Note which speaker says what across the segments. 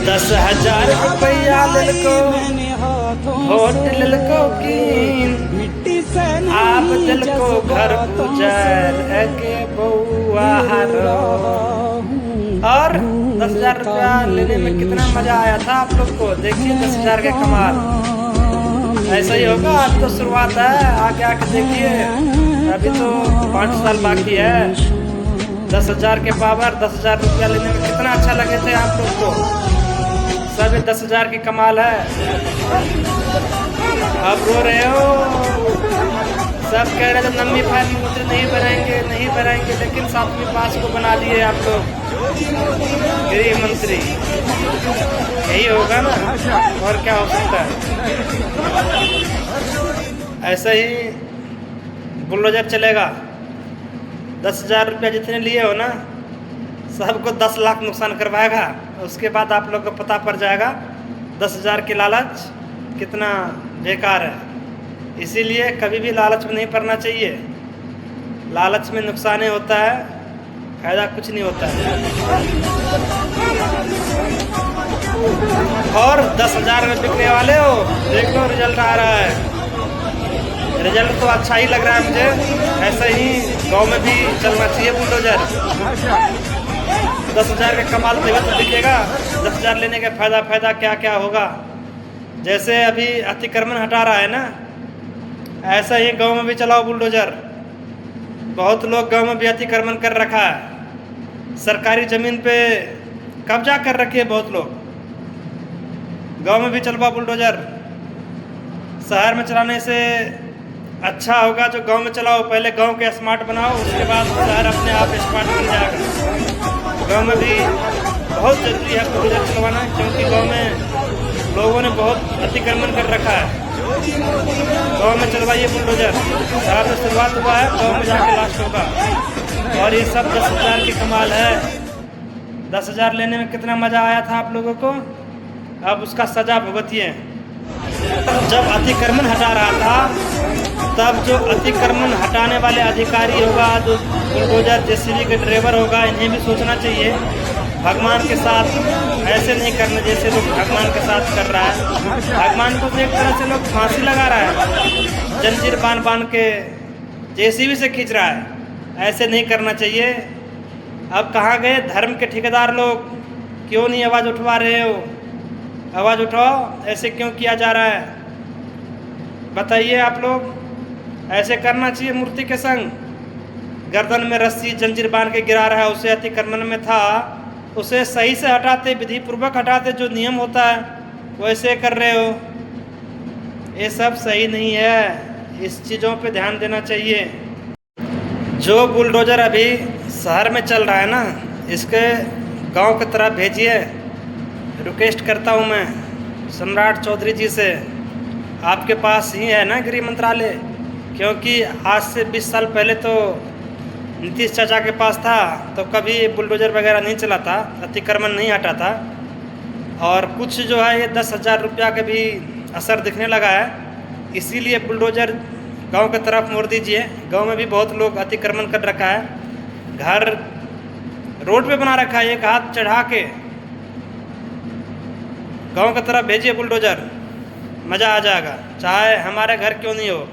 Speaker 1: 10,000 रुपया ललको होट ललको कीन आप दिलको घर गुजर के बउआ हरो। और 10,000 रुपया लेने में कितना मजा आया था आप लोग को। देखिए 10,000 के कमाल। ऐसा ही होगा, आज तो शुरुआत है, आगे आके देखिए। अभी तो 5 साल बाकी है। 10,000 के पावर 10,000 रुपया लेने में कितना अच्छा लगे थे आप लोग को। सब 10,000 की कमाल है। अब रो रहे हो, सब कह रहे थे नम्मी फाइल मुझे नहीं बनाएंगे, लेकिन 7वीं पास को बना दिए आप लोग गृह मंत्री। यही होगा ना, और क्या हो सकता है। ऐसा ही बुलडोजर चलेगा। 10,000 रुपया जितने लिए हो ना, सबको 10 लाख नुकसान करवाएगा। उसके बाद आप लोग को पता पड़ जाएगा 10,000 की लालच कितना बेकार है। इसीलिए कभी भी लालच में नहीं पड़ना चाहिए। लालच में नुकसान ही होता है, फायदा कुछ नहीं होता है। और 10,000 में बिकने वाले हो, देख लो रिजल्ट आ रहा है। रिजल्ट तो अच्छा ही लग रहा है मुझे। ऐसा ही गांव में भी चलना चाहिए बुलडोजर। 10,000 का कमाल देगा तो दिखेगा। 10,000 लेने का फायदा क्या क्या होगा। जैसे अभी अतिक्रमण हटा रहा है ना, ऐसा ही गांव में भी चलाओ बुलडोजर। बहुत लोग गांव में भी अतिक्रमण कर रखा है। सरकारी ज़मीन पे कब्जा कर रखे है बहुत लोग। गांव में भी चलवाओ बुलडोजर। शहर में चलाने से अच्छा होगा जो गांव में चलाओ। पहले गांव के स्मार्ट बनाओ, उसके बाद शहर अपने आप स्मार्ट बन जाएगा। गांव में भी बहुत ज़रूरी है बुलडोजर चलवाना, क्योंकि गांव में लोगों ने बहुत अतिक्रमण कर रखा है। गांव में चलवाइए बुलडोजर। शहर से शुरुआत हुआ है, गांव में जाके लास्ट होगा। और ये सब 10,000 की कमाल है। 10,000 लेने में कितना मज़ा आया था आप लोगों को, अब उसका सजा भुगतिए। जब अतिक्रमण हटा रहा था, तब जो अतिक्रमण हटाने वाले अधिकारी होगा, जो बुलडोजर जेसीबी के ड्राइवर होगा, इन्हें भी सोचना चाहिए भगवान के साथ ऐसे नहीं करना जैसे लोग भगवान के साथ कर रहा है। भगवान को एक तरह से लोग फांसी लगा रहा है, जंजीर बांध के जेसीबी से खींच रहा है। ऐसे नहीं करना चाहिए। अब कहाँ गए धर्म के ठेकेदार लोग, क्यों नहीं आवाज़ उठवा रहे हो? आवाज़ उठाओ। ऐसे क्यों किया जा रहा है बताइए आप लोग। ऐसे करना चाहिए मूर्ति के संग। गर्दन में रस्सी जंजीर बांध के गिरा रहा है, उसे अतिक्रमण में था, उसे सही से हटाते, विधि पूर्वक हटाते, जो नियम होता है वैसे कर रहे हो। ये सब सही नहीं है, इस चीज़ों पे ध्यान देना चाहिए। जो बुलडोजर अभी शहर में चल रहा है ना, इसके गांव की तरफ भेजिए। रिक्वेस्ट करता हूँ मैं सम्राट चौधरी जी से, आपके पास ही है ना गृह मंत्रालय, क्योंकि आज से 20 साल पहले तो नीतीश चाचा के पास था, तो कभी बुलडोजर वगैरह नहीं चला था, अतिक्रमण नहीं हटा था। और कुछ जो है ये 10,000 रुपया का भी असर दिखने लगा है। इसीलिए बुलडोजर गांव की तरफ मोड़ दीजिए। गांव में भी बहुत लोग अतिक्रमण कर रखा है, घर रोड पे बना रखा है, एक हाथ चढ़ा के। गांव की तरफ भेजिए बुलडोजर, मज़ा आ जाएगा। चाहे हमारे घर क्यों नहीं हो,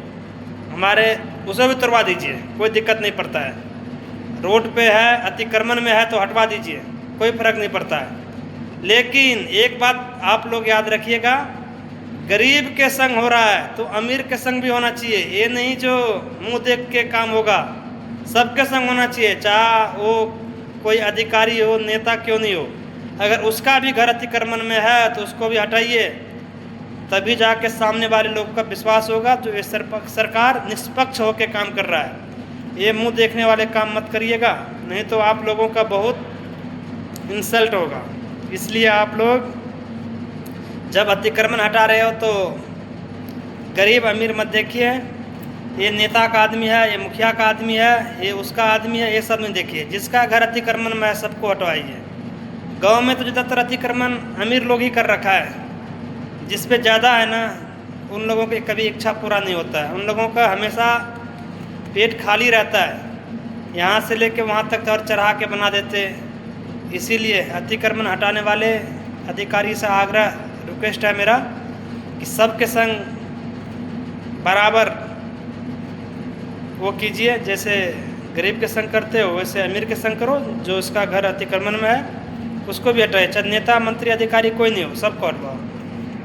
Speaker 1: हमारे उसे भी तोड़वा दीजिए, कोई दिक्कत नहीं पड़ता है। रोड पे है, अतिक्रमण में है तो हटवा दीजिए, कोई फर्क नहीं पड़ता है। लेकिन एक बात आप लोग याद रखिएगा, गरीब के संग हो रहा है तो अमीर के संग भी होना चाहिए। ये नहीं जो मुंह देख के काम होगा, सबके संग होना चाहिए। चाहे वो कोई अधिकारी हो, नेता क्यों नहीं हो, अगर उसका भी घर अतिक्रमण में है तो उसको भी हटाइए। तभी जाके सामने वाले लोग का विश्वास होगा जो ये सरकार निष्पक्ष होकर काम कर रहा है। ये मुंह देखने वाले काम मत करिएगा, नहीं तो आप लोगों का बहुत इंसल्ट होगा। इसलिए आप लोग जब अतिक्रमण हटा रहे हो तो गरीब अमीर मत देखिए, ये नेता का आदमी है, ये मुखिया का आदमी है, ये उसका आदमी है, ये सब नहीं देखिए। जिसका घर अतिक्रमण में है सबको हटवाइए। गांव में तो ज़्यादातर अतिक्रमण अमीर लोग ही कर रखा है। जिस पे ज़्यादा है ना, उन लोगों की कभी इच्छा पूरा नहीं होता है। उन लोगों का हमेशा पेट खाली रहता है, यहाँ से लेके वहाँ तक तो और चढ़ा के बना देते। इसीलिए अतिक्रमण हटाने वाले अधिकारी से आग्रह रिक्वेस्ट है मेरा कि सबके संग बराबर वो कीजिए, जैसे गरीब के संग करते हो वैसे अमीर के संग करो। जो उसका घर अतिक्रमण में है उसको भी हटाए, चाहे नेता मंत्री अधिकारी कोई नहीं हो, सबको हटवाओ।